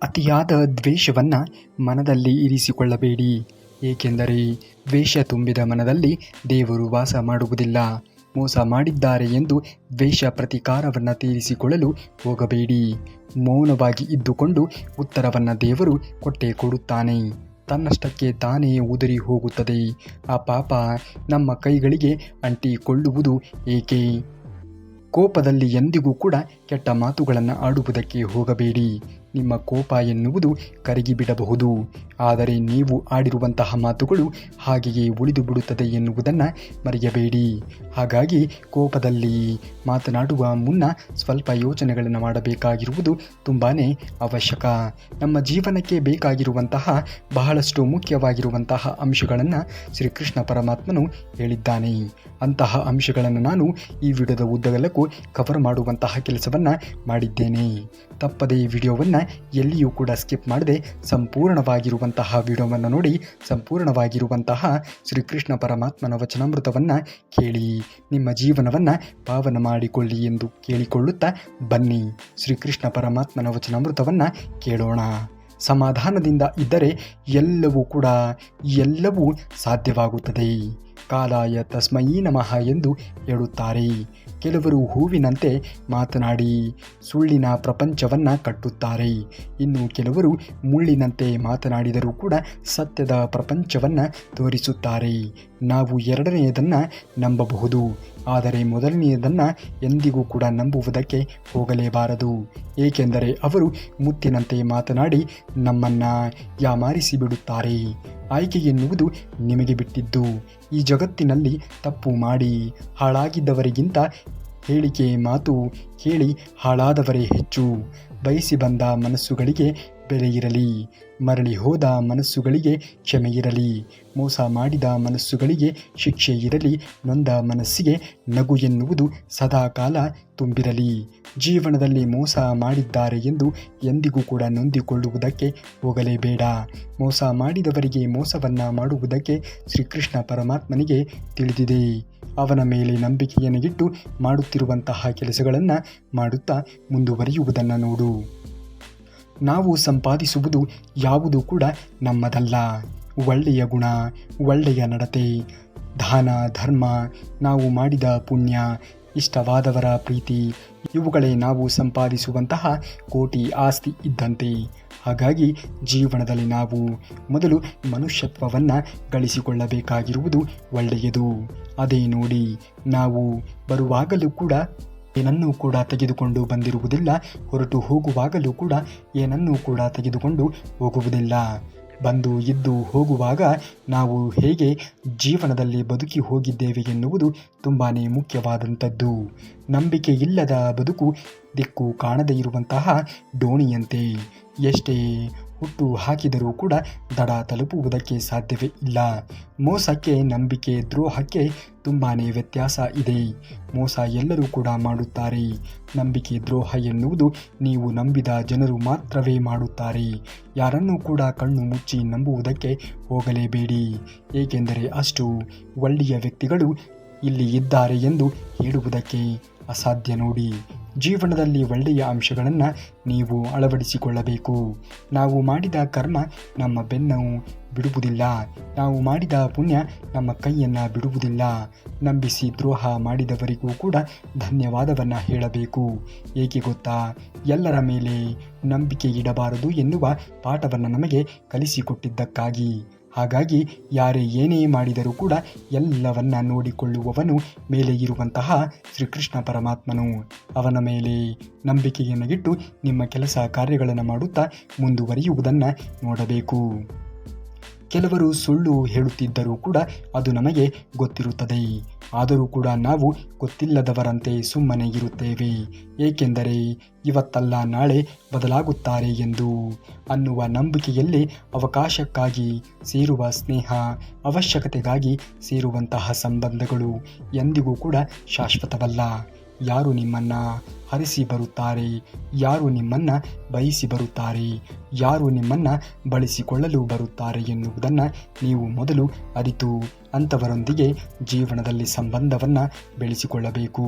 ಅತಿಯಾದ ದ್ವೇಷವನ್ನು ಮನದಲ್ಲಿ ಇರಿಸಿಕೊಳ್ಳಬೇಡಿ, ಏಕೆಂದರೆ ದ್ವೇಷ ತುಂಬಿದ ಮನದಲ್ಲಿ ದೇವರು ವಾಸ ಮಾಡುವುದಿಲ್ಲ. ಮೋಸ ಮಾಡಿದ್ದಾರೆ ಎಂದು ದ್ವೇಷ ಪ್ರತೀಕಾರವನ್ನು ತೀರಿಸಿಕೊಳ್ಳಲು ಹೋಗಬೇಡಿ. ಮೌನವಾಗಿ ಇದ್ದುಕೊಂಡು ಉತ್ತರವನ್ನು ದೇವರು ಕೊಟ್ಟೇ ಕೊಡುತ್ತಾನೆ. ತನ್ನಷ್ಟಕ್ಕೆ ತಾನೇ ಉದುರಿ ಹೋಗುತ್ತದೆ. ಆ ಪಾಪ ನಮ್ಮ ಕೈಗಳಿಗೆ ಅಂಟಿಕೊಳ್ಳುವುದು ಏಕೆ? ಕೋಪದಲ್ಲಿ ಎಂದಿಗೂ ಕೂಡ ಕೆಟ್ಟ ಮಾತುಗಳನ್ನು ಆಡುವುದಕ್ಕೆ ಹೋಗಬೇಡಿ. ನಿಮ್ಮ ಕೋಪ ಎನ್ನುವುದು ಕರಗಿಬಿಡಬಹುದು, ಆದರೆ ನೀವು ಆಡಿರುವಂತಹ ಮಾತುಗಳು ಹಾಗೆಯೇ ಉಳಿದು ಬಿಡುತ್ತದೆ ಎನ್ನುವುದನ್ನು ಮರೆಯಬೇಡಿ. ಹಾಗಾಗಿ ಕೋಪದಲ್ಲಿ ಮಾತನಾಡುವ ಮುನ್ನ ಸ್ವಲ್ಪ ಯೋಚನೆಗಳನ್ನು ಮಾಡಬೇಕಾಗಿರುವುದು ತುಂಬಾ ಅವಶ್ಯಕ. ನಮ್ಮ ಜೀವನಕ್ಕೆ ಬೇಕಾಗಿರುವಂತಹ ಬಹಳಷ್ಟು ಮುಖ್ಯವಾಗಿರುವಂತಹ ಅಂಶಗಳನ್ನು ಶ್ರೀಕೃಷ್ಣ ಪರಮಾತ್ಮನು ಹೇಳಿದ್ದಾನೆ. ಅಂತಹ ಅಂಶಗಳನ್ನು ನಾನು ಈ ವಿಡಿಯೋದ ಉದ್ದಗಲಕ್ಕೂ ಕವರ್ ಮಾಡುವಂತಹ ಕೆಲಸವನ್ನು ಮಾಡಿದ್ದೇನೆ. ತಪ್ಪದೇ ವಿಡಿಯೋವನ್ನು ಎಲ್ಲಿಯೂ ಕೂಡ ಸ್ಕಿಪ್ ಮಾಡದೆ ಸಂಪೂರ್ಣವಾಗಿರುವಂತಹ ವಿಡಿಯೋವನ್ನು ನೋಡಿ ಸಂಪೂರ್ಣವಾಗಿರುವಂತಹ ಶ್ರೀಕೃಷ್ಣ ಪರಮಾತ್ಮನ ವಚನಾಮೃತವನ್ನು ಕೇಳಿ ನಿಮ್ಮ ಜೀವನವನ್ನು ಪಾವನ ಮಾಡಿಕೊಳ್ಳಿ ಎಂದು ಕೇಳಿಕೊಳ್ಳುತ್ತಾ ಬನ್ನಿ ಶ್ರೀಕೃಷ್ಣ ಪರಮಾತ್ಮನ ವಚನಾಮೃತವನ್ನು ಕೇಳೋಣ. ಸಮಾಧಾನದಿಂದ ಇದ್ದರೆ ಎಲ್ಲವೂ ಸಾಧ್ಯವಾಗುತ್ತದೆ. ಕಾಲಾಯ ತಸ್ಮೈ ನಮಃ ಎಂದು ಹೇಳುತ್ತಾರೆ. ಕೆಲವರು ಹೂವಿನಂತೆ ಮಾತನಾಡಿ ಸುಳ್ಳಿನ ಪ್ರಪಂಚವನ್ನು ಕಟ್ಟುತ್ತಾರೆ. ಇನ್ನು ಕೆಲವರು ಮುಳ್ಳಿನಂತೆ ಮಾತನಾಡಿದರೂ ಕೂಡ ಸತ್ಯದ ಪ್ರಪಂಚವನ್ನು ತೋರಿಸುತ್ತಾರೆ. ನಾವು ಎರಡನೆಯದನ್ನು ನಂಬಬಹುದು, ಆದರೆ ಮೊದಲನೆಯದನ್ನು ಎಂದಿಗೂ ಕೂಡ ನಂಬುವುದಕ್ಕೆ ಹೋಗಲೇಬಾರದು. ಏಕೆಂದರೆ ಅವರು ಮುತ್ತಿನಂತೆ ಮಾತನಾಡಿ ನಮ್ಮನ್ನು ಯಾಮಾರಿಸಿ ಬಿಡುತ್ತಾರೆ. ಆಯ್ಕೆ ಎನ್ನುವುದು ನಿಮಗೆ ಬಿಟ್ಟಿದ್ದು. ಈ ಜಗತ್ತಿನಲ್ಲಿ ತಪ್ಪು ಮಾಡಿ ಹಾಳಾಗಿದ್ದವರಿಗಿಂತ ಹೇಳಿಕೆ ಮಾತು ಕೇಳಿ ಹಾಳಾದವರೇ ಹೆಚ್ಚು. ಬಯಸಿ ಬಂದ ಮನಸ್ಸುಗಳಿಗೆ ಬೆಲೆ ಇರಲಿ, ಮರಳಿ ಹೋದ ಮನಸ್ಸುಗಳಿಗೆ ಕ್ಷಮೆ ಇರಲಿ, ಮೋಸ ಮಾಡಿದ ಮನಸ್ಸುಗಳಿಗೆ ಶಿಕ್ಷೆ ಇರಲಿ, ನೊಂದ ಮನಸ್ಸಿಗೆ ನಗು ಎನ್ನುವುದು ಸದಾಕಾಲ ತುಂಬಿರಲಿ. ಜೀವನದಲ್ಲಿ ಮೋಸ ಮಾಡಿದ್ದಾರೆ ಎಂದು ಎಂದಿಗೂ ಕೂಡ ನೊಂದಿಕೊಳ್ಳುವುದಕ್ಕೆ ಹೋಗಲೇಬೇಡ. ಮೋಸ ಮಾಡಿದವರಿಗೆ ಮೋಸವನ್ನು ಮಾಡುವುದಕ್ಕೆ ಶ್ರೀಕೃಷ್ಣ ಪರಮಾತ್ಮನಿಗೆ ತಿಳಿದಿದೆ. ಅವನ ಮೇಲೆ ನಂಬಿಕೆಯನ್ನು ಇಟ್ಟು ಮಾಡುತ್ತಿರುವಂತಹ ಕೆಲಸಗಳನ್ನು ಮಾಡುತ್ತಾ ಮುಂದುವರಿಯುವುದನ್ನು ನೋಡು. ನಾವು ಸಂಪಾದಿಸುವುದು ಯಾವುದೂ ಕೂಡ ನಮ್ಮದಲ್ಲ. ಒಳ್ಳೆಯ ಗುಣ, ಒಳ್ಳೆಯ ನಡತೆ, ದಾನ ಧರ್ಮ, ನಾವು ಮಾಡಿದ ಪುಣ್ಯ, ಇಷ್ಟವಾದವರ ಪ್ರೀತಿ, ಇವುಗಳೇ ನಾವು ಸಂಪಾದಿಸುವಂತಹ ಕೋಟಿ ಆಸ್ತಿ ಇದ್ದಂತೆ. ಹಾಗಾಗಿ ಜೀವನದಲ್ಲಿ ನಾವು ಮೊದಲು ಮನುಷ್ಯತ್ವವನ್ನು ಗಳಿಸಿಕೊಳ್ಳಬೇಕಾಗಿರುವುದು ಒಳ್ಳೆಯದು. ಅದೇ ನೋಡಿ, ನಾವು ಬರುವಾಗಲೂ ಕೂಡ ಏನನ್ನೂ ಕೂಡ ತೆಗೆದುಕೊಂಡು ಬಂದಿರುವುದಿಲ್ಲ, ಹೊರಟು ಹೋಗುವಾಗಲೂ ಕೂಡ ಏನನ್ನೂ ಕೂಡ ತೆಗೆದುಕೊಂಡು ಹೋಗುವುದಿಲ್ಲ. ಬಂದು ಇದ್ದು ಹೋಗುವಾಗ ನಾವು ಹೇಗೆ ಜೀವನದಲ್ಲಿ ಬದುಕಿ ಹೋಗಿದ್ದೇವೆ ಎನ್ನುವುದು ತುಂಬಾ ಮುಖ್ಯವಾದಂಥದ್ದು. ನಂಬಿಕೆ ಇಲ್ಲದ ಬದುಕು ದಿಕ್ಕು ಕಾಣದೇ ಇರುವಂತಹ ದೋಣಿಯಂತೆ. ಎಷ್ಟೇ ಹುಟ್ಟು ಹಾಕಿದರೂ ಕೂಡ ದಡ ತಲುಪುವುದಕ್ಕೆ ಸಾಧ್ಯವೇ ಇಲ್ಲ. ಮೋಸಕ್ಕೆ, ನಂಬಿಕೆ ದ್ರೋಹಕ್ಕೆ ತುಂಬಾ ವ್ಯತ್ಯಾಸ ಇದೆ. ಮೋಸ ಎಲ್ಲರೂ ಕೂಡ ಮಾಡುತ್ತಾರೆ. ನಂಬಿಕೆ ದ್ರೋಹ ಎನ್ನುವುದು ನೀವು ನಂಬಿದ ಜನರು ಮಾತ್ರವೇ ಮಾಡುತ್ತಾರೆ. ಯಾರನ್ನೂ ಕೂಡ ಕಣ್ಣು ಮುಚ್ಚಿ ನಂಬುವುದಕ್ಕೆ ಹೋಗಲೇಬೇಡಿ. ಏಕೆಂದರೆ ಅಷ್ಟು ಒಳ್ಳೆಯ ವ್ಯಕ್ತಿಗಳು ಇಲ್ಲಿ ಇದ್ದಾರೆ ಎಂದು ಹೇಳುವುದಕ್ಕೆ ಅಸಾಧ್ಯ. ನೋಡಿ, ಜೀವನದಲ್ಲಿ ಒಳ್ಳೆಯ ಅಂಶಗಳನ್ನು ನೀವು ಅಳವಡಿಸಿಕೊಳ್ಳಬೇಕು. ನಾವು ಮಾಡಿದ ಕರ್ಮ ನಮ್ಮ ಬೆನ್ನು ಬಿಡುವುದಿಲ್ಲ. ನಾವು ಮಾಡಿದ ಪುಣ್ಯ ನಮ್ಮ ಕೈಯನ್ನು ಬಿಡುವುದಿಲ್ಲ. ನಂಬಿಸಿ ದ್ರೋಹ ಮಾಡಿದವರಿಗೂ ಕೂಡ ಧನ್ಯವಾದವನ್ನು ಹೇಳಬೇಕು. ಏಕೆ ಗೊತ್ತಾ? ಎಲ್ಲರ ಮೇಲೆ ನಂಬಿಕೆ ಇಡಬಾರದು ಎನ್ನುವ ಪಾಠವನ್ನು ನಮಗೆ ಕಲಿಸಿಕೊಟ್ಟಿದ್ದಕ್ಕಾಗಿ. ಹಾಗಾಗಿ ಯಾರೇ ಏನೇ ಮಾಡಿದರೂ ಕೂಡ ಎಲ್ಲವನ್ನ ನೋಡಿಕೊಳ್ಳುವವನು ಮೇಲೆ ಇರುವಂತಹ ಶ್ರೀಕೃಷ್ಣ ಪರಮಾತ್ಮನು. ಅವನ ಮೇಲೆ ನಂಬಿಕೆಯನ್ನು ಇಟ್ಟು ನಿಮ್ಮ ಕೆಲಸ ಕಾರ್ಯಗಳನ್ನು ಮಾಡುತ್ತಾ ಮುಂದುವರಿಯುವುದನ್ನು ನೋಡಬೇಕು. ಕೆಲವರು ಸುಳ್ಳು ಹೇಳುತ್ತಿದ್ದರೂ ಕೂಡ ಅದು ನಮಗೆ ಗೊತ್ತಿರುತ್ತದೆ. ಆದರೂ ಕೂಡ ನಾವು ಗೊತ್ತಿಲ್ಲದವರಂತೆ ಸುಮ್ಮನೆ ಇರುತ್ತೇವೆ. ಏಕೆಂದರೆ ಇವತ್ತಲ್ಲ ನಾಳೆ ಬದಲಾಗುತ್ತಾರೆ ಎಂದು ಅನ್ನುವ ನಂಬಿಕೆಯಲ್ಲಿ ಅವಕಾಶಕ್ಕಾಗಿ ಸೇರುವ ಸ್ನೇಹ, ಅವಶ್ಯಕತೆಗಾಗಿ ಸೇರುವಂತಹ ಸಂಬಂಧಗಳು ಎಂದಿಗೂ ಕೂಡ ಶಾಶ್ವತವಲ್ಲ. ಯಾರು ನಿಮ್ಮನ್ನು ಹರಿಸಿ ಬರುತ್ತಾರೆ, ಯಾರು ನಿಮ್ಮನ್ನು ಬಯಸಿ ಬರುತ್ತಾರೆ, ಯಾರು ನಿಮ್ಮನ್ನು ಬಳಸಿಕೊಳ್ಳಲು ಬರುತ್ತಾರೆ ಎನ್ನುವುದನ್ನು ನೀವು ಮೊದಲು ಅರಿತು ಅಂಥವರೊಂದಿಗೆ ಜೀವನದಲ್ಲಿ ಸಂಬಂಧವನ್ನು ಬೆಳೆಸಿಕೊಳ್ಳಬೇಕು.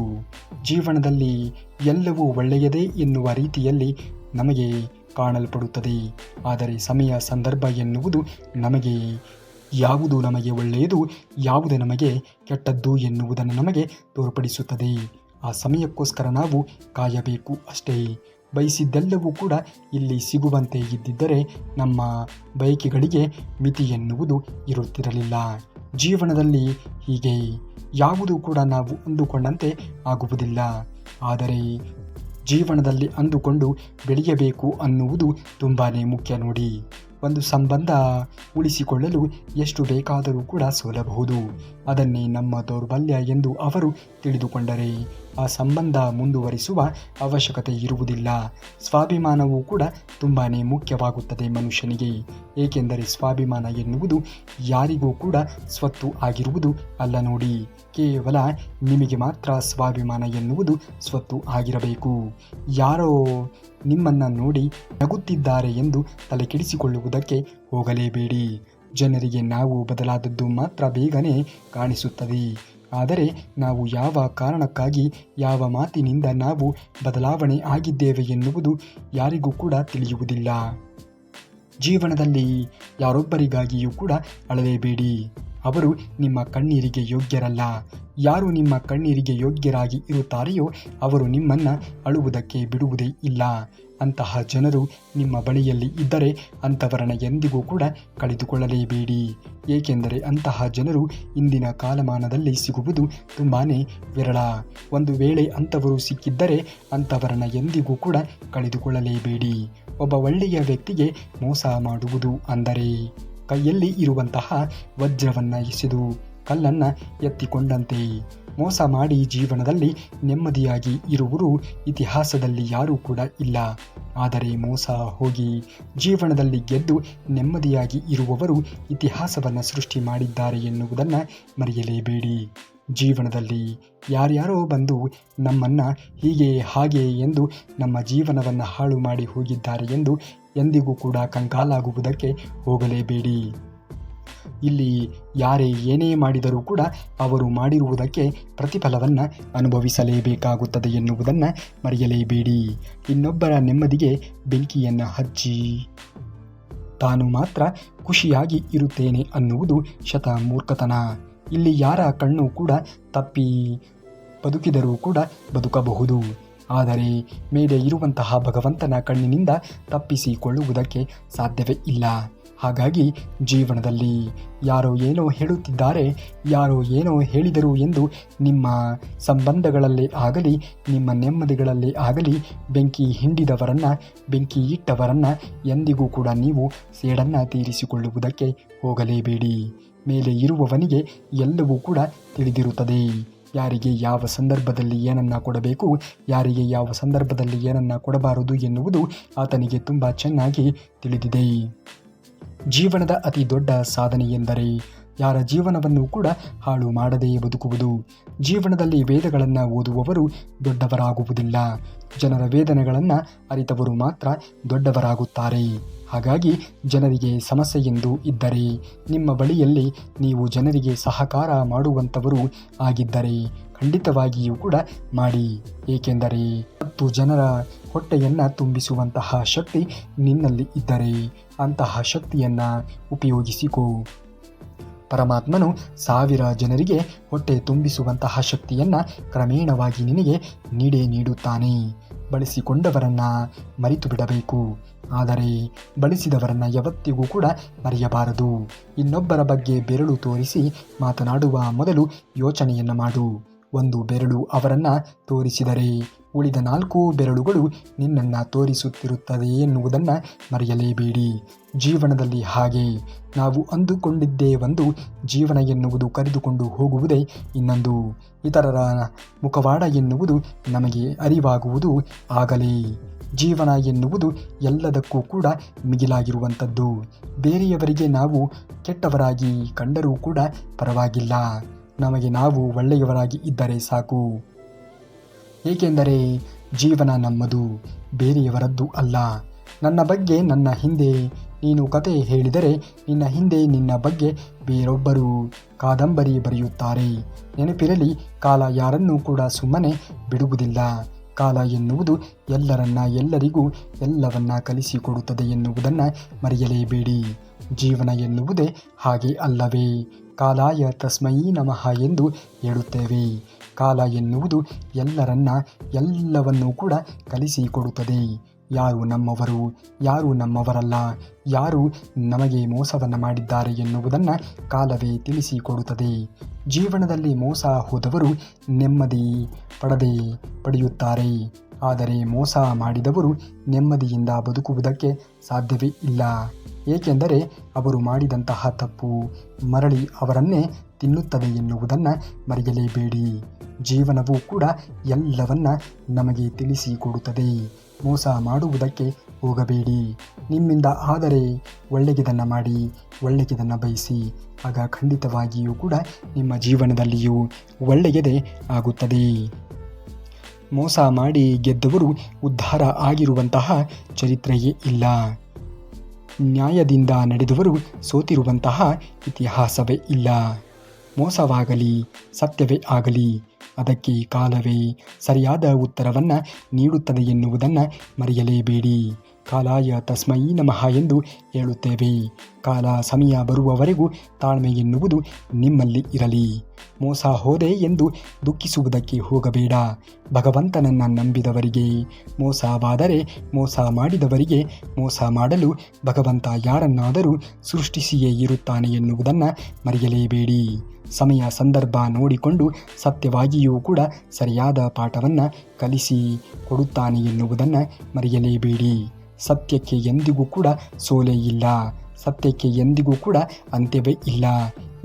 ಜೀವನದಲ್ಲಿ ಎಲ್ಲವೂ ಒಳ್ಳೆಯದೇ ಎನ್ನುವ ರೀತಿಯಲ್ಲಿ ನಮಗೆ ಕಾಣಲ್ಪಡುತ್ತದೆ. ಆದರೆ ಸಮಯ ಸಂದರ್ಭ ಎನ್ನುವುದು ನಮಗೆ ಯಾವುದು ನಮಗೆ ಒಳ್ಳೆಯದು, ಯಾವುದು ನಮಗೆ ಕೆಟ್ಟದ್ದು ಎನ್ನುವುದನ್ನು ನಮಗೆ ತೋರ್ಪಡಿಸುತ್ತದೆ. ಆ ಸಮಯಕ್ಕೋಸ್ಕರ ನಾವು ಕಾಯಬೇಕು ಅಷ್ಟೇ. ಬಯಸಿದ್ದೆಲ್ಲವೂ ಕೂಡ ಇಲ್ಲಿ ಸಿಗುವಂತೆ ಇದ್ದಿದ್ದರೆ ನಮ್ಮ ಬಯಕೆಗಳಿಗೆ ಮಿತಿ ಎನ್ನುವುದು ಇರುತ್ತಿರಲಿಲ್ಲ. ಜೀವನದಲ್ಲಿ ಹೀಗೆ ಯಾವುದೂ ಕೂಡ ನಾವು ಅಂದುಕೊಂಡಂತೆ ಆಗುವುದಿಲ್ಲ. ಆದರೆ ಜೀವನದಲ್ಲಿ ಅಂದುಕೊಂಡು ಬೆಳೆಯಬೇಕು ಅನ್ನುವುದು ತುಂಬಾ ಮುಖ್ಯ ನೋಡಿ. ಒಂದು ಸಂಬಂಧ ಉಳಿಸಿಕೊಳ್ಳಲು ಎಷ್ಟು ಬೇಕಾದರೂ ಕೂಡ ಸೋಲಬಹುದು. ಅದನ್ನೇ ನಮ್ಮ ದೌರ್ಬಲ್ಯ ಎಂದು ಅವರು ತಿಳಿದುಕೊಂಡರೆ ಆ ಸಂಬಂಧ ಮುಂದುವರಿಸುವ ಅವಶ್ಯಕತೆ ಇರುವುದಿಲ್ಲ. ಸ್ವಾಭಿಮಾನವೂ ಕೂಡ ತುಂಬಾ ಮುಖ್ಯವಾಗುತ್ತದೆ ಮನುಷ್ಯನಿಗೆ. ಏಕೆಂದರೆ ಸ್ವಾಭಿಮಾನ ಎನ್ನುವುದು ಯಾರಿಗೂ ಕೂಡ ಸ್ವತ್ತು ಆಗಿರುವುದು ಅಲ್ಲ ನೋಡಿ. ಕೇವಲ ನಿಮಗೆ ಮಾತ್ರ ಸ್ವಾಭಿಮಾನ ಎನ್ನುವುದು ಸ್ವತ್ತು ಆಗಿರಬೇಕು. ಯಾರೋ ನಿಮ್ಮನ್ನು ನೋಡಿ ನಗುತ್ತಿದ್ದಾರೆ ಎಂದು ತಲೆಕೆಡಿಸಿಕೊಳ್ಳುವುದಕ್ಕೆ ಹೋಗಲೇಬೇಡಿ. ಜನರಿಗೆ ನಾವು ಬದಲಾದದ್ದು ಮಾತ್ರ ಬೇಗನೆ ಕಾಣಿಸುತ್ತದೆ. ಆದರೆ ನಾವು ಯಾವ ಕಾರಣಕ್ಕಾಗಿ, ಯಾವ ಮಾತಿನಿಂದ ನಾವು ಬದಲಾವಣೆ ಆಗಿದ್ದೇವೆ ಎನ್ನುವುದು ಯಾರಿಗೂ ಕೂಡ ತಿಳಿಯುವುದಿಲ್ಲ. ಜೀವನದಲ್ಲಿ ಯಾರೊಬ್ಬರಿಗಾಗಿಯೂ ಕೂಡ ಅಳಲೇಬೇಡಿ. ಅವರು ನಿಮ್ಮ ಕಣ್ಣೀರಿಗೆ ಯೋಗ್ಯರಲ್ಲ. ಯಾರು ನಿಮ್ಮ ಕಣ್ಣೀರಿಗೆ ಯೋಗ್ಯರಾಗಿ ಇರುತ್ತಾರೆಯೋ ಅವರು ನಿಮ್ಮನ್ನು ಅಳುವುದಕ್ಕೆ ಬಿಡುವುದೇ ಇಲ್ಲ. ಅಂತಹ ಜನರು ನಿಮ್ಮ ಬಳಿಯಲ್ಲಿ ಇದ್ದರೆ ಅಂಥವರನ್ನು ಎಂದಿಗೂ ಕೂಡ ಕಳೆದುಕೊಳ್ಳಲೇಬೇಡಿ. ಏಕೆಂದರೆ ಅಂತಹ ಜನರು ಇಂದಿನ ಕಾಲಮಾನದಲ್ಲಿ ಸಿಗುವುದು ತುಂಬಾ ವಿರಳ. ಒಂದು ವೇಳೆ ಅಂಥವರು ಸಿಕ್ಕಿದ್ದರೆ ಅಂಥವರನ್ನು ಎಂದಿಗೂ ಕೂಡ ಕಳೆದುಕೊಳ್ಳಲೇಬೇಡಿ. ಒಬ್ಬ ಒಳ್ಳೆಯ ವ್ಯಕ್ತಿಗೆ ಮೋಸ ಮಾಡುವುದು ಅಂದರೆ ಕೈಯಲ್ಲಿ ಇರುವಂತಹ ವಜ್ರವನ್ನು ಎಸೆದು ಕಲ್ಲನ್ನು ಎತ್ತಿಕೊಂಡಂತೆ. ಮೋಸ ಮಾಡಿ ಜೀವನದಲ್ಲಿ ನೆಮ್ಮದಿಯಾಗಿ ಇರುವರು ಇತಿಹಾಸದಲ್ಲಿ ಯಾರೂ ಕೂಡ ಇಲ್ಲ. ಆದರೆ ಮೋಸ ಹೋಗಿ ಜೀವನದಲ್ಲಿ ಗೆದ್ದು ನೆಮ್ಮದಿಯಾಗಿ ಇರುವವರು ಇತಿಹಾಸವನ್ನು ಸೃಷ್ಟಿ ಮಾಡಿದ್ದಾರೆ ಎನ್ನುವುದನ್ನು ಮರೆಯಲೇಬೇಡಿ. ಜೀವನದಲ್ಲಿ ಯಾರ್ಯಾರೋ ಬಂದು ನಮ್ಮನ್ನು ಹೀಗೆ ಹಾಗೆ ಎಂದು ನಮ್ಮ ಜೀವನವನ್ನು ಹಾಳು ಮಾಡಿ ಹೋಗಿದ್ದಾರೆ ಎಂದು ಎಂದಿಗೂ ಕೂಡ ಕಂಗಾಲಾಗುವುದಕ್ಕೆ ಹೋಗಲೇಬೇಡಿ. ಇಲ್ಲಿ ಯಾರೇ ಏನೇ ಮಾಡಿದರೂ ಕೂಡ ಅವರು ಮಾಡಿರುವುದಕ್ಕೆ ಪ್ರತಿಫಲವನ್ನು ಅನುಭವಿಸಲೇಬೇಕಾಗುತ್ತದೆ ಎನ್ನುವುದನ್ನು ಮರೆಯಲೇಬೇಡಿ. ಇನ್ನೊಬ್ಬರ ನೆಮ್ಮದಿಗೆ ಬೆಂಕಿಯನ್ನು ಹಚ್ಚಿ ತಾನು ಮಾತ್ರ ಖುಷಿಯಾಗಿ ಇರುತ್ತೇನೆ ಅನ್ನುವುದು ಶತ ಮೂರ್ಖತನ. ಇಲ್ಲಿ ಯಾರ ಕಣ್ಣು ಕೂಡ ತಪ್ಪಿ ಬದುಕಿದರೂ ಕೂಡ ಬದುಕಬಹುದು. ಆದರೆ ಮೇಲೆ ಇರುವಂತಹ ಭಗವಂತನ ಕಣ್ಣಿನಿಂದ ತಪ್ಪಿಸಿಕೊಳ್ಳುವುದಕ್ಕೆ ಸಾಧ್ಯವೇ ಇಲ್ಲ. ಹಾಗಾಗಿ ಜೀವನದಲ್ಲಿ ಯಾರೋ ಏನೋ ಹೇಳುತ್ತಿದ್ದಾರೆ, ಯಾರೋ ಏನೋ ಹೇಳಿದರು ಎಂದು ನಿಮ್ಮ ಸಂಬಂಧಗಳಲ್ಲೇ ಆಗಲಿ, ನಿಮ್ಮ ನೆಮ್ಮದಿಗಳಲ್ಲೇ ಆಗಲಿ ಬೆಂಕಿ ಹಿಂಡಿದವರನ್ನು, ಬೆಂಕಿ ಇಟ್ಟವರನ್ನು ಎಂದಿಗೂ ಕೂಡ ನೀವು ಸೇಡನ್ನು ತೀರಿಸಿಕೊಳ್ಳುವುದಕ್ಕೆ ಹೋಗಲೇಬೇಡಿ. ಮೇಲೆ ಇರುವವನಿಗೆ ಎಲ್ಲವೂ ಕೂಡ ತಿಳಿದಿರುತ್ತದೆ. ಯಾರಿಗೆ ಯಾವ ಸಂದರ್ಭದಲ್ಲಿ ಏನನ್ನು ಕೊಡಬೇಕು, ಯಾರಿಗೆ ಯಾವ ಸಂದರ್ಭದಲ್ಲಿ ಏನನ್ನು ಕೊಡಬಾರದು ಎನ್ನುವುದು ಆತನಿಗೆ ತುಂಬ ಚೆನ್ನಾಗಿ ತಿಳಿದಿದೆ. ಜೀವನದ ಅತಿ ದೊಡ್ಡ ಸಾಧನೆ ಎಂದರೆ ಯಾರ ಜೀವನವನ್ನು ಕೂಡ ಹಾಳು ಮಾಡದೇ ಬದುಕುವುದು. ಜೀವನದಲ್ಲಿ ವೇದಗಳನ್ನು ಓದುವವರು ದೊಡ್ಡವರಾಗುವುದಿಲ್ಲ. ಜನರ ವೇದನೆಗಳನ್ನು ಅರಿತವರು ಮಾತ್ರ ದೊಡ್ಡವರಾಗುತ್ತಾರೆ. ಹಾಗಾಗಿ ಜನರಿಗೆ ಸಮಸ್ಯೆ ಎಂದು ಇದ್ದರೆ ನಿಮ್ಮ ಬಳಿಯಲ್ಲಿ ನೀವು ಜನರಿಗೆ ಸಹಕಾರ ಮಾಡುವಂಥವರು ಆಗಿದ್ದರೆ ಖಂಡಿತವಾಗಿಯೂ ಕೂಡ ಮಾಡಿ. ಏಕೆಂದರೆ 10 ಜನರ ಹೊಟ್ಟೆಯನ್ನು ತುಂಬಿಸುವಂತಹ ಶಕ್ತಿ ನಿನ್ನಲ್ಲಿ ಇದ್ದರೆ ಅಂತಹ ಶಕ್ತಿಯನ್ನು ಉಪಯೋಗಿಸಿಕೋ. ಪರಮಾತ್ಮನು 1000 ಜನರಿಗೆ ಹೊಟ್ಟೆ ತುಂಬಿಸುವಂತಹ ಶಕ್ತಿಯನ್ನು ಕ್ರಮೇಣವಾಗಿ ನಿನಗೆ ನೀಡುತ್ತಾನೆ. ಬಳಸಿಕೊಂಡವರನ್ನು ಮರೆತು ಬಿಡಬೇಕು, ಆದರೆ ಬಳಸಿದವರನ್ನು ಯಾವತ್ತಿಗೂ ಕೂಡ ಮರೆಯಬಾರದು. ಇನ್ನೊಬ್ಬರ ಬಗ್ಗೆ ಬೆರಳು ತೋರಿಸಿ ಮಾತನಾಡುವ ಮೊದಲು ಯೋಚನೆಯನ್ನು ಮಾಡು. ಒಂದು ಬೆರಳು ಅವರನ್ನು ತೋರಿಸಿದರೆ ಉಳಿದ 4 ಬೆರಳುಗಳು ನಿನ್ನನ್ನು ತೋರಿಸುತ್ತಿರುತ್ತದೆ ಎನ್ನುವುದನ್ನು ಮರೆಯಲೇಬೇಡಿ. ಜೀವನದಲ್ಲಿ ಹಾಗೆ ನಾವು ಅಂದುಕೊಂಡಿದ್ದೇ ಒಂದು, ಜೀವನ ಎನ್ನುವುದು ಕರೆದುಕೊಂಡು ಹೋಗುವುದೇ ಇನ್ನೊಂದು. ಇತರರ ಮುಖವಾಡ ಎನ್ನುವುದು ನಮಗೆ ಅರಿವಾಗುವುದು ಆಗಲೇ. ಜೀವನ ಎನ್ನುವುದು ಎಲ್ಲದಕ್ಕೂ ಕೂಡ ಮಿಗಿಲಾಗಿರುವಂಥದ್ದು. ಬೇರೆಯವರಿಗೆ ನಾವು ಕೆಟ್ಟವರಾಗಿ ಕಂಡರೂ ಕೂಡ ಪರವಾಗಿಲ್ಲ, ನಮಗೆ ನಾವು ಒಳ್ಳೆಯವರಾಗಿ ಇದ್ದರೆ ಸಾಕು. ಏಕೆಂದರೆ ಜೀವನ ನಮ್ಮದು, ಬೇರೆಯವರದ್ದು ಅಲ್ಲ. ನನ್ನ ಬಗ್ಗೆ ನನ್ನ ಹಿಂದೆ ನೀನು ಕತೆ ಹೇಳಿದರೆ ನಿನ್ನ ಹಿಂದೆ ನಿನ್ನ ಬಗ್ಗೆ ಬೇರೊಬ್ಬರು ಕಾದಂಬರಿ ಬರೆಯುತ್ತಾರೆ. ನೆನಪಿರಲಿ, ಕಾಲ ಯಾರನ್ನೂ ಕೂಡ ಸುಮ್ಮನೆ ಬಿಡುವುದಿಲ್ಲ. ಕಾಲ ಎನ್ನುವುದು ಎಲ್ಲರಿಗೂ ಎಲ್ಲವನ್ನ ಕಲಿಸಿಕೊಡುತ್ತದೆ ಎನ್ನುವುದನ್ನು ಮರೆಯಲೇಬೇಡಿ. ಜೀವನ ಎನ್ನುವುದೇ ಹಾಗೆ ಅಲ್ಲವೇ? ಕಾಲಾಯ ತಸ್ಮೈ ನಮಃ ಎಂದು ಹೇಳುತ್ತೇವೆ. ಕಾಲ ಎನ್ನುವುದು ಎಲ್ಲವನ್ನೂ ಕೂಡ ಕಲಿಸಿಕೊಡುತ್ತದೆ. ಯಾರು ನಮ್ಮವರು, ಯಾರು ನಮ್ಮವರಲ್ಲ, ಯಾರು ನಮಗೆ ಮೋಸವನ್ನು ಮಾಡಿದ್ದಾರೆ ಎನ್ನುವುದನ್ನು ಕಾಲವೇ ತಿಳಿಸಿಕೊಡುತ್ತದೆ. ಜೀವನದಲ್ಲಿ ಮೋಸ ಹೋದವರು ನೆಮ್ಮದಿ ಪಡೆಯುತ್ತಾರೆ. ಆದರೆ ಮೋಸ ಮಾಡಿದವರು ನೆಮ್ಮದಿಯಿಂದ ಬದುಕುವುದಕ್ಕೆ ಸಾಧ್ಯವೇ ಇಲ್ಲ. ಏಕೆಂದರೆ ಅವರು ಮಾಡಿದಂತಹ ತಪ್ಪು ಮರಳಿ ಅವರನ್ನೇ ತಿನ್ನುತ್ತದೆ ಎನ್ನುವುದನ್ನು ಮರೆಯಲೇಬೇಡಿ. ಜೀವನವೂ ಕೂಡ ಎಲ್ಲವನ್ನ ನಮಗೆ ತಿಳಿಸಿಕೊಡುತ್ತದೆ. ಮೋಸ ಮಾಡುವುದಕ್ಕೆ ಹೋಗಬೇಡಿ. ನಿಮ್ಮಿಂದ ಆದರೆ ಒಳ್ಳೆಯದನ್ನು ಮಾಡಿ, ಒಳ್ಳೆಯದನ್ನು ಬಯಸಿ. ಆಗ ಖಂಡಿತವಾಗಿಯೂ ಕೂಡ ನಿಮ್ಮ ಜೀವನದಲ್ಲಿಯೂ ಒಳ್ಳೆಯದೇ ಆಗುತ್ತದೆ. ಮೋಸ ಮಾಡಿ ಗೆದ್ದವರು ಉದ್ಧಾರ ಆಗಿರುವಂತಹ ಚರಿತ್ರೆಯೇ ಇಲ್ಲ. ನ್ಯಾಯದಿಂದ ನಡೆದವರು ಸೋತಿರುವಂತಹ ಇತಿಹಾಸವೇ ಇಲ್ಲ. ಮೋಸವಾಗಲಿ ಸತ್ಯವೇ ಆಗಲಿ ಅದಕ್ಕೆ ಕಾಲವೇ ಸರಿಯಾದ ಉತ್ತರವನ್ನು ನೀಡುತ್ತದೆ ಎನ್ನುವುದನ್ನು ಮರೆಯಲೇಬೇಡಿ. ಕಾಲಾಯ ತಸ್ಮೈ ನಮಃ ಎಂದು ಹೇಳುತ್ತೇವೆ. ಕಾಲ ಸಮಯ ಬರುವವರೆಗೂ ತಾಳ್ಮೆ ಎನ್ನುವುದು ನಿಮ್ಮಲ್ಲಿ ಇರಲಿ. ಮೋಸ ಹೋದೆ ಎಂದು ದುಃಖಿಸುವುದಕ್ಕೆ ಹೋಗಬೇಡ. ಭಗವಂತನನ್ನು ನಂಬಿದವರಿಗೆ ಮೋಸವಾದರೆ, ಮೋಸ ಮಾಡಿದವರಿಗೆ ಮೋಸ ಮಾಡಲು ಭಗವಂತ ಯಾರನ್ನಾದರೂ ಸೃಷ್ಟಿಸಿಯೇ ಇರುತ್ತಾನೆ ಎನ್ನುವುದನ್ನು ಮರೆಯಲೇಬೇಡಿ. ಸಮಯ ಸಂದರ್ಭ ನೋಡಿಕೊಂಡು ಸತ್ಯವಾಗಿಯೂ ಕೂಡ ಸರಿಯಾದ ಪಾಠವನ್ನು ಕಲಿಸಿ ಕೊಡುತ್ತಾನೆ ಎನ್ನುವುದನ್ನು ಮರೆಯಲೇಬೇಡಿ. ಸತ್ಯಕ್ಕೆ ಎಂದಿಗೂ ಕೂಡ ಸೋಲೇ ಇಲ್ಲ. ಸತ್ಯಕ್ಕೆ ಎಂದಿಗೂ ಕೂಡ ಅಂತ್ಯವೇ ಇಲ್ಲ.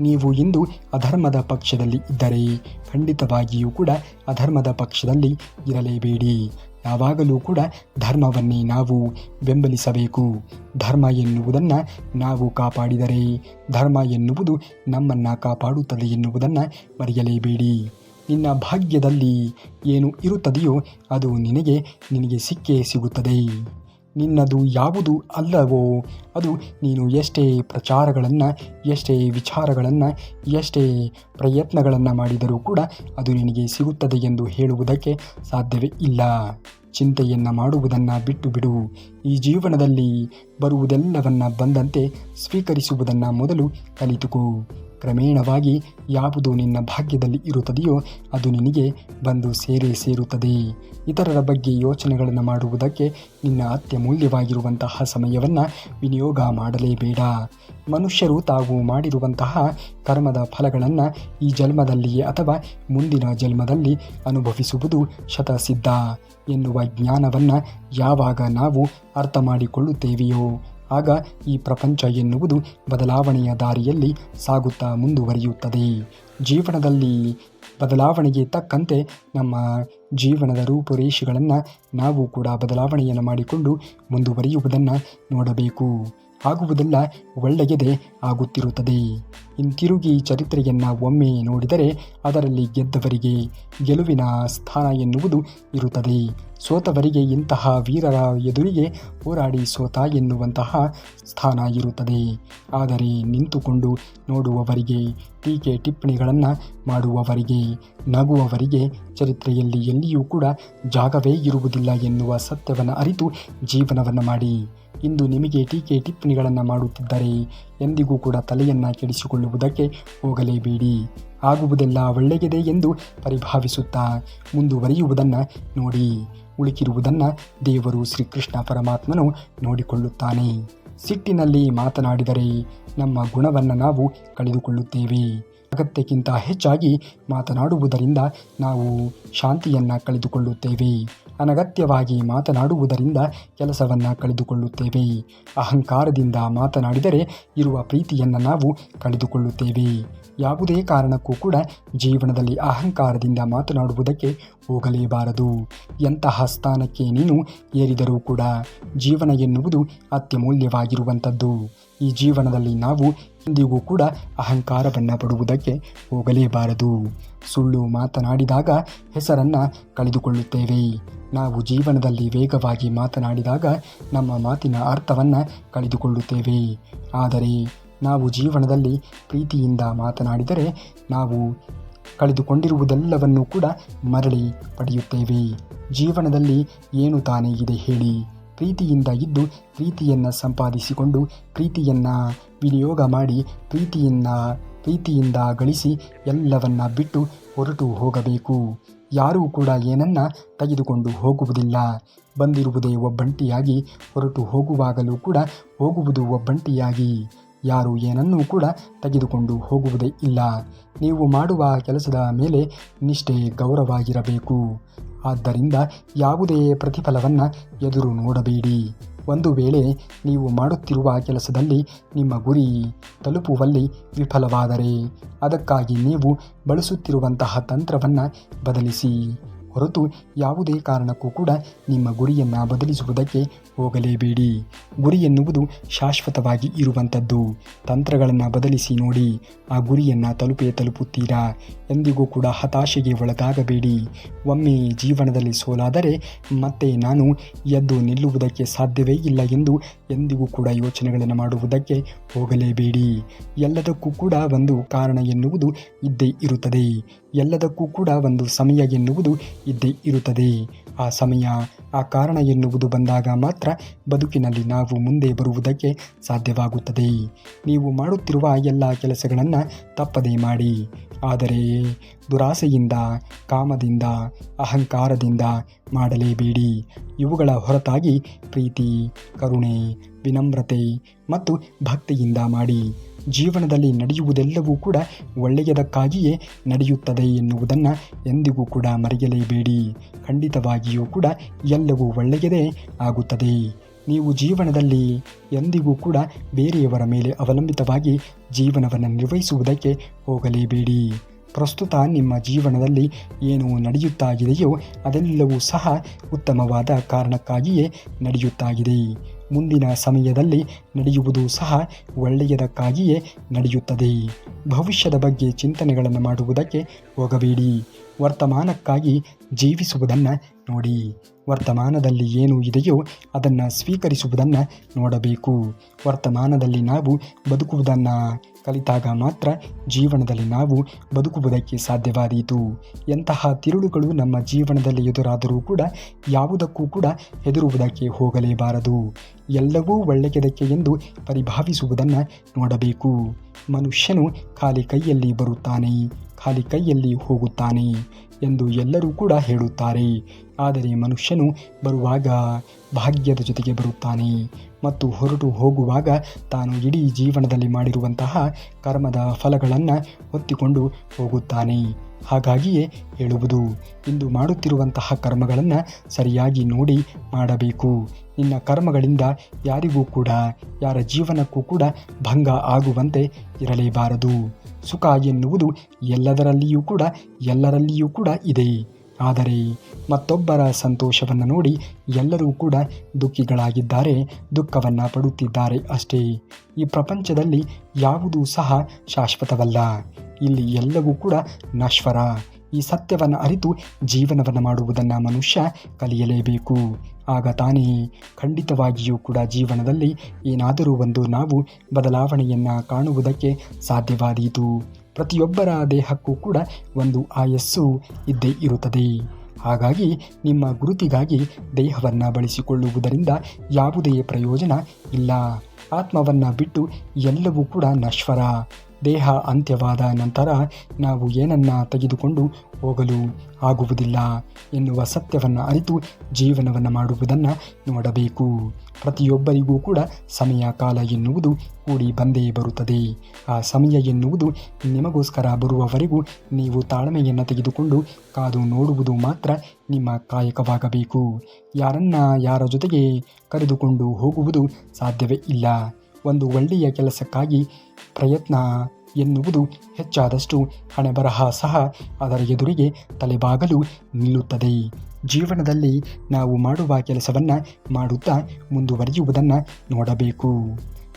ನೀವು ಇಂದು ಅಧರ್ಮದ ಪಕ್ಷದಲ್ಲಿ ಇದ್ದರೆ ಖಂಡಿತವಾಗಿಯೂ ಕೂಡ ಅಧರ್ಮದ ಪಕ್ಷದಲ್ಲಿ ಇರಲೇಬೇಡಿ. ಯಾವಾಗಲೂ ಕೂಡ ಧರ್ಮವನ್ನೇ ನಾವು ಬೆಂಬಲಿಸಬೇಕು. ಧರ್ಮ ಎನ್ನುವುದನ್ನು ನಾವು ಕಾಪಾಡಿದರೆ ಧರ್ಮ ಎನ್ನುವುದು ನಮ್ಮನ್ನು ಕಾಪಾಡುತ್ತದೆ ಎನ್ನುವುದನ್ನು ಮರೆಯಲೇಬೇಡಿ. ನಿನ್ನ ಭಾಗ್ಯದಲ್ಲಿ ಏನು ಇರುತ್ತದೆಯೋ ಅದು ನಿನಗೆ ಸಿಕ್ಕೇ ಸಿಗುತ್ತದೆ. ನಿನ್ನದು ಯಾವುದು ಅಲ್ಲವೋ ಅದು ನೀನು ಎಷ್ಟೇ ಪ್ರಚಾರಗಳನ್ನು, ಎಷ್ಟೇ ವಿಚಾರಗಳನ್ನು, ಎಷ್ಟೇ ಪ್ರಯತ್ನಗಳನ್ನು ಮಾಡಿದರೂ ಕೂಡ ಅದು ನಿನಗೆ ಸಿಗುತ್ತದೆ ಎಂದು ಹೇಳುವುದಕ್ಕೆ ಸಾಧ್ಯವೇ ಇಲ್ಲ. ಚಿಂತೆಯನ್ನು ಮಾಡುವುದನ್ನು ಬಿಟ್ಟು ಬಿಡು. ಈ ಜೀವನದಲ್ಲಿ ಬರುವುದೆಲ್ಲವನ್ನ ಬಂದಂತೆ ಸ್ವೀಕರಿಸುವುದನ್ನು ಮೊದಲು ಕಲಿತುಕೋ. ಕ್ರಮೇಣವಾಗಿ ಯಾವುದು ನಿನ್ನ ಭಾಗ್ಯದಲ್ಲಿ ಇರುತ್ತದೆಯೋ ಅದು ನಿನಗೆ ಬಂದು ಸೇರುತ್ತದೆ. ಇತರರ ಬಗ್ಗೆ ಯೋಚನೆಗಳನ್ನು ಮಾಡುವುದಕ್ಕೆ ನಿನ್ನ ಅತ್ಯಮೂಲ್ಯವಾಗಿರುವಂತಹ ಸಮಯವನ್ನು ವಿನಿಯೋಗ ಮಾಡಲೇಬೇಡ. ಮನುಷ್ಯರು ತಾವು ಮಾಡಿರುವಂತಹ ಕರ್ಮದ ಫಲಗಳನ್ನು ಈ ಜನ್ಮದಲ್ಲಿಯೇ ಅಥವಾ ಮುಂದಿನ ಜನ್ಮದಲ್ಲಿ ಅನುಭವಿಸುವುದು ಶತಸಿದ್ಧ ಎನ್ನುವ ಜ್ಞಾನವನ್ನು ಯಾವಾಗ ನಾವು ಅರ್ಥ ಮಾಡಿಕೊಳ್ಳುತ್ತೇವೆಯೋ ಆಗ ಈ ಪ್ರಪಂಚ ಎನ್ನುವುದು ಬದಲಾವಣೆಯ ದಾರಿಯಲ್ಲಿ ಸಾಗುತ್ತಾ ಮುಂದುವರಿಯುತ್ತದೆ. ಜೀವನದಲ್ಲಿ ಬದಲಾವಣೆಗೆ ತಕ್ಕಂತೆ ನಮ್ಮ ಜೀವನದ ರೂಪುರೇಷೆಗಳನ್ನು ನಾವು ಕೂಡ ಬದಲಾವಣೆಯನ್ನು ಮಾಡಿಕೊಂಡು ಮುಂದುವರಿಯುವುದನ್ನು ನೋಡಬೇಕು. ಆಗುವುದೆಲ್ಲ ಒಳ್ಳೆಯದೇ ಆಗುತ್ತಿರುತ್ತದೆ. ಹಿಂತಿರುಗಿ ಚರಿತ್ರೆಯನ್ನು ಒಮ್ಮೆ ನೋಡಿದರೆ ಅದರಲ್ಲಿ ಗೆದ್ದವರಿಗೆ ಗೆಲುವಿನ ಸ್ಥಾನ ಎನ್ನುವುದು ಇರುತ್ತದೆ. ಸೋತವರಿಗೆ ಇಂತಹ ವೀರರ ಎದುರಿಗೆ ಹೋರಾಡಿ ಸೋತ ಎನ್ನುವಂತಹ ಸ್ಥಾನ ಇರುತ್ತದೆ. ಆದರೆ ನಿಂತುಕೊಂಡು ನೋಡುವವರಿಗೆ, ಟೀಕೆ ಟಿಪ್ಪಣಿಗಳನ್ನು ಮಾಡುವವರಿಗೆ, ನಗುವವರಿಗೆ ಚರಿತ್ರೆಯಲ್ಲಿ ಎಲ್ಲಿಯೂ ಕೂಡ ಜಾಗವೇ ಇರುವುದಿಲ್ಲ ಎನ್ನುವ ಸತ್ಯವನ್ನು ಅರಿತು ಜೀವನವನ್ನು ಮಾಡಿ. ಇಂದು ನಿಮಗೆ ಟೀಕೆ ಟಿಪ್ಪಣಿಗಳನ್ನು ಮಾಡುತ್ತಿದ್ದರೆ ಎಂದಿಗೂ ಕೂಡ ತಲೆಯನ್ನು ಕೆಡಿಸಿಕೊಳ್ಳುವುದಕ್ಕೆ ಹೋಗಲೇಬೇಡಿ. ಆಗುವುದೆಲ್ಲ ಒಳ್ಳೆಯದೇ ಎಂದು ಪರಿಭಾವಿಸುತ್ತಾ ಮುಂದುವರಿಯುವುದನ್ನು ನೋಡಿ. ಉಳಿಕಿರುವುದನ್ನು ದೇವರು ಶ್ರೀಕೃಷ್ಣ ಪರಮಾತ್ಮನು ನೋಡಿಕೊಳ್ಳುತ್ತಾನೆ. ಸಿಟ್ಟಿನಲ್ಲಿ ಮಾತನಾಡಿದರೆ ನಮ್ಮ ಗುಣವನ್ನು ನಾವು ಕಳೆದುಕೊಳ್ಳುತ್ತೇವೆ. ಅಗತ್ಯಕ್ಕಿಂತ ಹೆಚ್ಚಾಗಿ ಮಾತನಾಡುವುದರಿಂದ ನಾವು ಶಾಂತಿಯನ್ನು ಕಳೆದುಕೊಳ್ಳುತ್ತೇವೆ. ಅನಗತ್ಯವಾಗಿ ಮಾತನಾಡುವುದರಿಂದ ಕೆಲಸವನ್ನು ಕಳೆದುಕೊಳ್ಳುತ್ತೇವೆ. ಅಹಂಕಾರದಿಂದ ಮಾತನಾಡಿದರೆ ಇರುವ ಪ್ರೀತಿಯನ್ನು ನಾವು ಕಳೆದುಕೊಳ್ಳುತ್ತೇವೆ. ಯಾವುದೇ ಕಾರಣಕ್ಕೂ ಕೂಡ ಜೀವನದಲ್ಲಿ ಅಹಂಕಾರದಿಂದ ಮಾತನಾಡುವುದಕ್ಕೆ ಹೋಗಲೇಬಾರದು. ಎಂತಹ ಸ್ಥಾನಕ್ಕೆ ನೀನು ಏರಿದರೂ ಕೂಡ ಜೀವನ ಎನ್ನುವುದು ಅತ್ಯಮೂಲ್ಯವಾಗಿರುವಂಥದ್ದು. ಈ ಜೀವನದಲ್ಲಿ ನಾವು ಎಂದಿಗೂ ಕೂಡ ಅಹಂಕಾರವನ್ನು ಪಡುವುದಕ್ಕೆ ಹೋಗಲೇಬಾರದು. ಸುಳ್ಳು ಮಾತನಾಡಿದಾಗ ಹೆಸರನ್ನು ಕಳೆದುಕೊಳ್ಳುತ್ತೇವೆ. ನಾವು ಜೀವನದಲ್ಲಿ ವೇಗವಾಗಿ ಮಾತನಾಡಿದಾಗ ನಮ್ಮ ಮಾತಿನ ಅರ್ಥವನ್ನು ಕಳೆದುಕೊಳ್ಳುತ್ತೇವೆ. ಆದರೆ ನಾವು ಜೀವನದಲ್ಲಿ ಪ್ರೀತಿಯಿಂದ ಮಾತನಾಡಿದರೆ ನಾವು ಕಳೆದುಕೊಂಡಿರುವುದೆಲ್ಲವನ್ನೂ ಕೂಡ ಮರಳಿ ಪಡೆಯುತ್ತೇವೆ. ಜೀವನದಲ್ಲಿ ಏನು ತಾನೇ ಇದೆ ಹೇಳಿ? ಪ್ರೀತಿಯಿಂದ ಇದ್ದು ಪ್ರೀತಿಯನ್ನು ಸಂಪಾದಿಸಿಕೊಂಡು ಪ್ರೀತಿಯನ್ನು ವಿನಿಯೋಗ ಮಾಡಿ ಪ್ರೀತಿಯಿಂದ ಗಳಿಸಿ ಎಲ್ಲವನ್ನ ಬಿಟ್ಟು ಹೊರಟು ಹೋಗಬೇಕು. ಯಾರೂ ಕೂಡ ಏನನ್ನ ತೆಗೆದುಕೊಂಡು ಹೋಗುವುದಿಲ್ಲ. ಬಂದಿರುವುದೇ ಒಬ್ಬಂಟಿಯಾಗಿ, ಹೊರಟು ಹೋಗುವಾಗಲೂ ಕೂಡ ಹೋಗುವುದು ಒಬ್ಬಂಟಿಯಾಗಿ. ಯಾರು ಏನನ್ನೂ ಕೂಡ ತೆಗೆದುಕೊಂಡು ಹೋಗುವುದೇ ಇಲ್ಲ. ನೀವು ಮಾಡುವ ಕೆಲಸದ ಮೇಲೆ ನಿಷ್ಠೆ, ಗೌರವ ಇರಬೇಕು. ಆದ್ದರಿಂದ ಯಾವುದೇ ಪ್ರತಿಫಲವನ್ನು ಎದುರು ನೋಡಬೇಡಿ. ಒಂದು ವೇಳೆ ನೀವು ಮಾಡುತ್ತಿರುವ ಕೆಲಸದಲ್ಲಿ ನಿಮ್ಮ ಗುರಿ ತಲುಪುವಲ್ಲಿ ವಿಫಲವಾದರೆ ಅದಕ್ಕಾಗಿ ನೀವು ಬಳಸುತ್ತಿರುವಂತಹ ತಂತ್ರವನ್ನು ಬದಲಿಸಿ ಹೊರತು ಯಾವುದೇ ಕಾರಣಕ್ಕೂ ಕೂಡ ನಿಮ್ಮ ಗುರಿಯನ್ನು ಬದಲಿಸುವುದಕ್ಕೆ ಹೋಗಲೇಬೇಡಿ. ಗುರಿ ಎನ್ನುವುದು ಶಾಶ್ವತವಾಗಿ ಇರುವಂಥದ್ದು. ತಂತ್ರಗಳನ್ನು ಬದಲಿಸಿ ನೋಡಿ, ಆ ಗುರಿಯನ್ನು ತಲುಪುತ್ತೀರಾ. ಎಂದಿಗೂ ಕೂಡ ಹತಾಶೆಗೆ ಒಳಗಾಗಬೇಡಿ. ಒಮ್ಮೆ ಜೀವನದಲ್ಲಿ ಸೋಲಾದರೆ ಮತ್ತೆ ನಾನು ಎದ್ದು ನಿಲ್ಲುವುದಕ್ಕೆ ಸಾಧ್ಯವೇ ಇಲ್ಲ ಎಂದು ಎಂದಿಗೂ ಕೂಡ ಯೋಚನೆಗಳನ್ನು ಮಾಡುವುದಕ್ಕೆ ಹೋಗಲೇಬೇಡಿ. ಎಲ್ಲದಕ್ಕೂ ಕೂಡ ಒಂದು ಕಾರಣ ಎನ್ನುವುದು ಇದ್ದೇ ಇರುತ್ತದೆ. ಎಲ್ಲದಕ್ಕೂ ಕೂಡ ಒಂದು ಸಮಯ ಎನ್ನುವುದು ಇದ್ದೇ ಇರುತ್ತದೆ. ಆ ಸಮಯ, ಆ ಕಾರಣ ಎನ್ನುವುದು ಬಂದಾಗ ಮಾತ್ರ ಬದುಕಿನಲ್ಲಿ ನಾವು ಮುಂದೆ ಬರುವುದಕ್ಕೆ ಸಾಧ್ಯವಾಗುತ್ತದೆ. ನೀವು ಮಾಡುತ್ತಿರುವ ಎಲ್ಲ ಕೆಲಸಗಳನ್ನು ತಪ್ಪದೇ ಮಾಡಿ. ಆದರೆ ದುರಾಸೆಯಿಂದ, ಕಾಮದಿಂದ, ಅಹಂಕಾರದಿಂದ ಮಾಡಲೇಬೇಡಿ. ಇವುಗಳ ಹೊರತಾಗಿ ಪ್ರೀತಿ, ಕರುಣೆ, ವಿನಮ್ರತೆ ಮತ್ತು ಭಕ್ತಿಯಿಂದ ಮಾಡಿ. ಜೀವನದಲ್ಲಿ ನಡೆಯುವುದೆಲ್ಲವೂ ಕೂಡ ಒಳ್ಳೆಯದಕ್ಕಾಗಿಯೇ ನಡೆಯುತ್ತದೆ ಎನ್ನುವುದನ್ನು ಎಂದಿಗೂ ಕೂಡ ಮರೆಯಲೇಬೇಡಿ. ಖಂಡಿತವಾಗಿಯೂ ಕೂಡ ಎಲ್ಲವೂ ಒಳ್ಳೆಯದೇ ಆಗುತ್ತದೆ. ನೀವು ಜೀವನದಲ್ಲಿ ಎಂದಿಗೂ ಕೂಡ ಬೇರೆಯವರ ಮೇಲೆ ಅವಲಂಬಿತವಾಗಿ ಜೀವನವನ್ನು ನಿರ್ವಹಿಸುವುದಕ್ಕೆ ಹೋಗಲೇಬೇಡಿ. ಪ್ರಸ್ತುತ ನಿಮ್ಮ ಜೀವನದಲ್ಲಿ ಏನು ನಡೆಯುತ್ತಾ ಇದೆಯೋ ಅದೆಲ್ಲವೂ ಸಹ ಉತ್ತಮವಾದ ಕಾರಣಕ್ಕಾಗಿಯೇ ನಡೆಯುತ್ತಾಗಿದೆ. ಮುಂದಿನ ಸಮಯದಲ್ಲಿ ನಡೆಯುವುದು ಸಹ ಒಳ್ಳೆಯದಕ್ಕಾಗಿಯೇ ನಡೆಯುತ್ತದೆ. ಭವಿಷ್ಯದ ಬಗ್ಗೆ ಚಿಂತನೆಗಳನ್ನು ಮಾಡುವುದಕ್ಕೆ ಹೋಗಬೇಡಿ. ವರ್ತಮಾನಕ್ಕಾಗಿ ಜೀವಿಸುವುದನ್ನು ನೋಡಿ. ವರ್ತಮಾನದಲ್ಲಿ ಏನು ಇದೆಯೋ ಅದನ್ನು ಸ್ವೀಕರಿಸುವುದನ್ನು ನೋಡಬೇಕು. ವರ್ತಮಾನದಲ್ಲಿ ನಾವು ಬದುಕುವುದನ್ನು ಕಲಿತಾಗ ಮಾತ್ರ ಜೀವನದಲ್ಲಿ ನಾವು ಬದುಕುವುದಕ್ಕೆ ಸಾಧ್ಯವಾದೀತು. ಎಂತಹ ತಿರುಳುಗಳು ನಮ್ಮ ಜೀವನದಲ್ಲಿ ಎದುರಾದರೂ ಕೂಡ ಯಾವುದಕ್ಕೂ ಕೂಡ ಹೆದರುವುದಕ್ಕೆ ಹೋಗಲೇಬಾರದು. ಎಲ್ಲವೂ ಒಳ್ಳೆಯದಕ್ಕೆ ಎಂದು ಪರಿಭಾವಿಸುವುದನ್ನು ನೋಡಬೇಕು. ಮನುಷ್ಯನು ಖಾಲಿ ಕೈಯಲ್ಲಿ ಬರುತ್ತಾನೆ, ಖಾಲಿ ಕೈಯಲ್ಲಿ ಹೋಗುತ್ತಾನೆ ಎಂದು ಎಲ್ಲರೂ ಕೂಡ ಹೇಳುತ್ತಾರೆ. ಆದರೆ ಮನುಷ್ಯನು ಬರುವಾಗ ಭಾಗ್ಯದ ಜೊತೆಗೆ ಬರುತ್ತಾನೆ ಮತ್ತು ಹೊರಟು ಹೋಗುವಾಗ ತಾನು ಇಡೀ ಜೀವನದಲ್ಲಿ ಮಾಡಿರುವಂತಹ ಕರ್ಮದ ಫಲಗಳನ್ನು ಹೊತ್ತಿಕೊಂಡು ಹೋಗುತ್ತಾನೆ. ಹಾಗಾಗಿಯೇ ಹೇಳುವುದು, ಇಂದು ಮಾಡುತ್ತಿರುವಂತಹ ಕರ್ಮಗಳನ್ನು ಸರಿಯಾಗಿ ನೋಡಿ ಮಾಡಬೇಕು. ನಿನ್ನ ಕರ್ಮಗಳಿಂದ ಯಾರಿಗೂ ಕೂಡ, ಯಾರ ಜೀವನಕ್ಕೂ ಕೂಡ ಭಂಗ ಆಗುವಂತೆ ಇರಲೇಬಾರದು. ಸುಖ ಎನ್ನುವುದು ಎಲ್ಲರಲ್ಲಿಯೂ ಕೂಡ ಇದೆ. ಆದರೆ ಮತ್ತೊಬ್ಬರ ಸಂತೋಷವನ್ನು ನೋಡಿ ಎಲ್ಲರೂ ಕೂಡ ದುಃಖಿಗಳಾಗಿದ್ದಾರೆ, ದುಃಖವನ್ನು ಪಡುತ್ತಿದ್ದಾರೆ ಅಷ್ಟೇ. ಈ ಪ್ರಪಂಚದಲ್ಲಿ ಯಾವುದೂ ಸಹ ಶಾಶ್ವತವಲ್ಲ. ಇಲ್ಲಿ ಎಲ್ಲವೂ ಕೂಡ ನಶ್ವರ. ಈ ಸತ್ಯವನ್ನು ಅರಿತು ಜೀವನವನ್ನು ಮಾಡುವುದನ್ನು ಮನುಷ್ಯ ಕಲಿಯಲೇಬೇಕು. ಆಗ ತಾನೇ ಖಂಡಿತವಾಗಿಯೂ ಕೂಡ ಜೀವನದಲ್ಲಿ ಏನಾದರೂ ಒಂದು ನಾವು ಬದಲಾವಣೆಯನ್ನು ಕಾಣುವುದಕ್ಕೆ ಸಾಧ್ಯವಾದೀತು. ಪ್ರತಿಯೊಬ್ಬರ ದೇಹಕ್ಕೂ ಕೂಡ ಒಂದು ಆಯಸ್ಸು ಇದ್ದೇ ಇರುತ್ತದೆ. ಹಾಗಾಗಿ ನಿಮ್ಮ ಗುರುತಿಗಾಗಿ ದೇಹವನ್ನು ಬಳಸಿಕೊಳ್ಳುವುದರಿಂದ ಯಾವುದೇ ಪ್ರಯೋಜನ ಇಲ್ಲ. ಆತ್ಮವನ್ನು ಬಿಟ್ಟು ಎಲ್ಲವೂ ಕೂಡ ನಶ್ವರ. ದೇಹ ಅಂತ್ಯವಾದ ನಂತರ ನಾವು ಏನನ್ನ ತೆಗೆದುಕೊಂಡು ಹೋಗಲು ಆಗುವುದಿಲ್ಲ ಎನ್ನುವ ಸತ್ಯವನ್ನು ಅರಿತು ಜೀವನವನ್ನು ಮಾಡುವುದನ್ನು ನೋಡಬೇಕು. ಪ್ರತಿಯೊಬ್ಬರಿಗೂ ಕೂಡ ಸಮಯ, ಕಾಲ ಎನ್ನುವುದು ಕೂಡಿ ಬಂದೇ ಬರುತ್ತದೆ. ಆ ಸಮಯ ಎನ್ನುವುದು ನಿಮಗೋಸ್ಕರ ಬರುವವರೆಗೂ ನೀವು ತಾಳ್ಮೆಯನ್ನು ತೆಗೆದುಕೊಂಡು ಕಾದು ನೋಡುವುದು ಮಾತ್ರ ನಿಮ್ಮ ಕಾಯಕವಾಗಬೇಕು. ಯಾರ ಜೊತೆಗೆ ಕರೆದುಕೊಂಡು ಹೋಗುವುದು ಸಾಧ್ಯವೇ ಇಲ್ಲ. ಒಂದು ಒಳ್ಳೆಯ ಕೆಲಸಕ್ಕಾಗಿ ಪ್ರಯತ್ನ ಎನ್ನುವುದು ಹೆಚ್ಚಾದಷ್ಟು ಹಣೆಬರಹ ಸಹ ಅದರ ಎದುರಿಗೆ ತಲೆಬಾಗಲು ನಿಲ್ಲುತ್ತದೆ. ಜೀವನದಲ್ಲಿ ನಾವು ಮಾಡುವ ಕೆಲಸವನ್ನು ಮಾಡುತ್ತಾ ಮುಂದುವರಿಯುವುದನ್ನು ನೋಡಬೇಕು.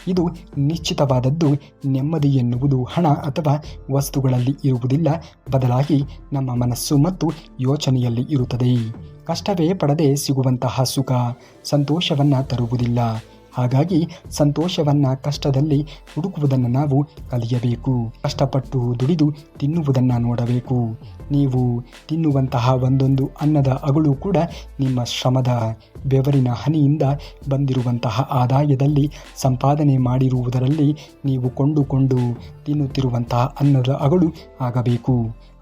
ಇದು ನಿಶ್ಚಿತವಾದದ್ದು. ನೆಮ್ಮದಿ ಎನ್ನುವುದು ಹಣ ಅಥವಾ ವಸ್ತುಗಳಲ್ಲಿ ಇರುವುದಿಲ್ಲ, ಬದಲಾಗಿ ನಮ್ಮ ಮನಸ್ಸು ಮತ್ತು ಯೋಚನೆಯಲ್ಲಿ ಇರುತ್ತದೆ. ಕಷ್ಟವೇ ಪಡದೆ ಸಿಗುವಂತಹ ಸುಖ ಸಂತೋಷವನ್ನು ತರುವುದಿಲ್ಲ. ಹಾಗಾಗಿ ಸಂತೋಷವನ್ನು ಕಷ್ಟದಲ್ಲಿ ಹುಡುಕುವುದನ್ನು ನಾವು ಕಲಿಯಬೇಕು. ಕಷ್ಟಪಟ್ಟು ದುಡಿದು ತಿನ್ನುವುದನ್ನು ನೋಡಬೇಕು. ನೀವು ತಿನ್ನುವಂತಹ ಒಂದೊಂದು ಅನ್ನದ ಅಗಳು ಕೂಡ ನಿಮ್ಮ ಶ್ರಮದ ಬೆವರಿನ ಹನಿಯಿಂದ ಬಂದಿರುವಂತಹ ಆದಾಯದಲ್ಲಿ ಸಂಪಾದನೆ ಮಾಡಿರುವುದರಲ್ಲಿ ನೀವು ಕೊಂಡುಕೊಂಡು ತಿನ್ನುತ್ತಿರುವಂತಹ ಅನ್ನದ ಅಗಳು ಆಗಬೇಕು.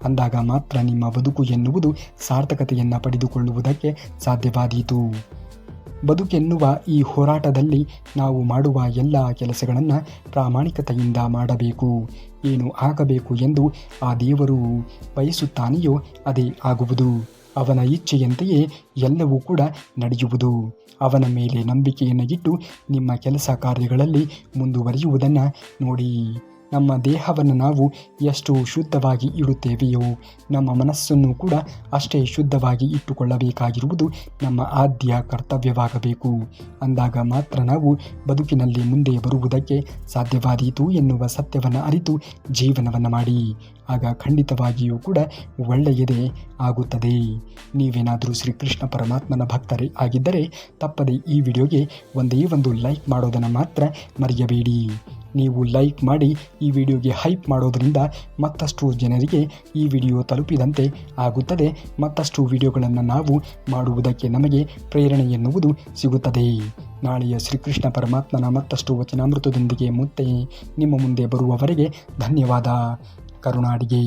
ಅಂದಾಗ ಮಾತ್ರ ನಿಮ್ಮ ಬದುಕು ಎನ್ನುವುದು ಸಾರ್ಥಕತೆಯನ್ನು ಪಡೆದುಕೊಳ್ಳುವುದಕ್ಕೆ ಸಾಧ್ಯವಾದೀತು. ಬದುಕೆನ್ನುವ ಈ ಹೋರಾಟದಲ್ಲಿ ನಾವು ಮಾಡುವ ಎಲ್ಲ ಕೆಲಸಗಳನ್ನು ಪ್ರಾಮಾಣಿಕತೆಯಿಂದ ಮಾಡಬೇಕು. ಏನು ಆಗಬೇಕು ಎಂದು ಆ ದೇವರು ಬಯಸುತ್ತಾನೆಯೋ ಅದೇ ಆಗುವುದು. ಅವನ ಇಚ್ಛೆಯಂತೆಯೇ ಎಲ್ಲವೂ ಕೂಡ ನಡೆಯುವುದು. ಅವನ ಮೇಲೆ ನಂಬಿಕೆಯನ್ನು ಇಟ್ಟು ನಿಮ್ಮ ಕೆಲಸ ಕಾರ್ಯಗಳಲ್ಲಿ ಮುಂದುವರಿಯುವುದನ್ನು ನೋಡಿ. ನಮ್ಮ ದೇಹವನ್ನು ನಾವು ಎಷ್ಟು ಶುದ್ಧವಾಗಿ ಇಡುತ್ತೇವೆಯೋ ನಮ್ಮ ಮನಸ್ಸನ್ನು ಕೂಡ ಅಷ್ಟೇ ಶುದ್ಧವಾಗಿ ಇಟ್ಟುಕೊಳ್ಳಬೇಕಾಗಿರುವುದು ನಮ್ಮ ಆದ್ಯ ಕರ್ತವ್ಯವಾಗಬೇಕು. ಅಂದಾಗ ಮಾತ್ರ ನಾವು ಬದುಕಿನಲ್ಲಿ ಮುಂದೆ ಬರುವುದಕ್ಕೆ ಸಾಧ್ಯವಾದೀತು ಎನ್ನುವ ಸತ್ಯವನ್ನು ಅರಿತು ಜೀವನವನ್ನು ಮಾಡಿ. ಆಗ ಖಂಡಿತವಾಗಿಯೂ ಕೂಡ ಒಳ್ಳೆಯದೇ ಆಗುತ್ತದೆ. ನೀವೇನಾದರೂ ಶ್ರೀಕೃಷ್ಣ ಪರಮಾತ್ಮನ ಭಕ್ತರೇ ಆಗಿದ್ದರೆ ತಪ್ಪದೆ ಈ ವಿಡಿಯೋಗೆ ಒಂದೇ ಒಂದು ಲೈಕ್ ಮಾಡೋದನ್ನು ಮಾತ್ರ ಮರೆಯಬೇಡಿ. ನೀವು ಲೈಕ್ ಮಾಡಿ ಈ ವಿಡಿಯೋಗೆ ಹೈಪ್ ಮಾಡೋದರಿಂದ ಮತ್ತಷ್ಟು ಜನರಿಗೆ ಈ ವಿಡಿಯೋ ತಲುಪಿದಂತೆ ಆಗುತ್ತದೆ. ಮತ್ತಷ್ಟು ವಿಡಿಯೋಗಳನ್ನು ನಾವು ಮಾಡುವುದಕ್ಕೆ ನಮಗೆ ಪ್ರೇರಣೆ ಎನ್ನುವುದು ಸಿಗುತ್ತದೆ. ನಾಳೆಯ ಶ್ರೀಕೃಷ್ಣ ಪರಮಾತ್ಮನ ಮತ್ತಷ್ಟು ವಚನಾಮೃತದೊಂದಿಗೆ ಮತ್ತೆ ನಿಮ್ಮ ಮುಂದೆ ಬರುವವರೆಗೆ ಧನ್ಯವಾದ. ಕರುಣಾಡಿಗೆ.